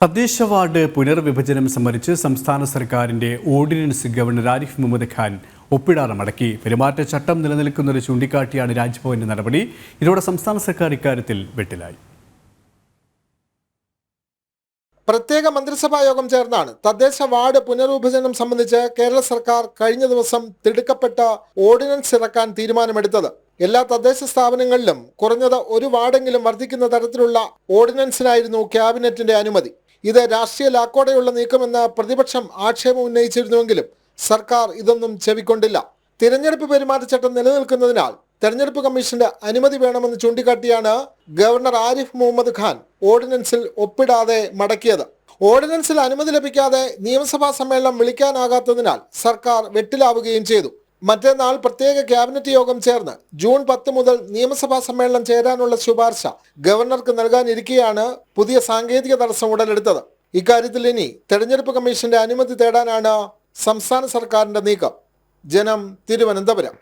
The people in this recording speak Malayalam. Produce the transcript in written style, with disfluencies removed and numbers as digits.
തദ്ദേശ വാർഡ് പുനർവിഭജനം സംബന്ധിച്ച് സംസ്ഥാന സർക്കാരിന്റെ ഓർഡിനൻസ് ഗവർണർ ആരിഫ് മുഹമ്മദ് ഖാൻ ഒപ്പിടാതെ മടക്കി. പെരുമാറ്റച്ചട്ടം നിലനിൽക്കുന്നത് ചൂണ്ടിക്കാട്ടിയാണ് രാജ്ഭവന്റെ നടപടി. ഇതോടെ സംസ്ഥാന സർക്കാർ ഇക്കാര്യത്തിൽ വെട്ടിലായി. പ്രത്യേക മന്ത്രിസഭാ യോഗം ചേർന്നാണ് തദ്ദേശ വാർഡ് പുനർവിഭജനം സംബന്ധിച്ച് കേരള സർക്കാർ കഴിഞ്ഞ ദിവസം തിടുക്കപ്പെട്ട ഓർഡിനൻസ് ഇറക്കാൻ തീരുമാനമെടുത്തത്. എല്ലാ തദ്ദേശ സ്ഥാപനങ്ങളിലും കുറഞ്ഞത് ഒരു വാർഡെങ്കിലും വർദ്ധിക്കുന്ന തരത്തിലുള്ള ഓർഡിനൻസിനായിരുന്നു ക്യാബിനറ്റിന്റെ അനുമതി. ഇത് രാഷ്ട്രീയ ലാക്കോടെയുള്ള നീക്കമെന്ന് പ്രതിപക്ഷം ആക്ഷേപം ഉന്നയിച്ചിരുന്നുവെങ്കിലും സർക്കാർ ഇതൊന്നും ചെവിക്കൊണ്ടില്ല. തിരഞ്ഞെടുപ്പ് പെരുമാറ്റച്ചട്ടം നിലനിൽക്കുന്നതിനാൽ തെരഞ്ഞെടുപ്പ് കമ്മീഷന്റെ അനുമതി വേണമെന്ന് ചൂണ്ടിക്കാട്ടിയാണ് ഗവർണർ ആരിഫ് മുഹമ്മദ് ഖാൻ ഓർഡിനൻസിൽ ഒപ്പിടാതെ മടക്കിയത്. ഓർഡിനൻസിൽ അനുമതി ലഭിക്കാതെ നിയമസഭാ സമ്മേളനം വിളിക്കാനാകാത്തതിനാൽ സർക്കാർ വെട്ടിലാവുകയും ചെയ്തു. മറ്റന്നാൾ പ്രത്യേക ക്യാബിനറ്റ് യോഗം ചേർന്ന് ജൂൺ 10 മുതൽ നിയമസഭാ സമ്മേളനം ചേരാനുള്ള ശുപാർശ ഗവർണർക്ക് നൽകാനിരിക്കെയാണ് പുതിയ സാങ്കേതിക തടസ്സം ഉടലെടുത്തത്. ഇക്കാര്യത്തിൽ ഇനി തെരഞ്ഞെടുപ്പ് കമ്മീഷന്റെ അനുമതി തേടാനാണ് സംസ്ഥാന സർക്കാരിന്റെ നീക്കം. ജനം, തിരുവനന്തപുരം.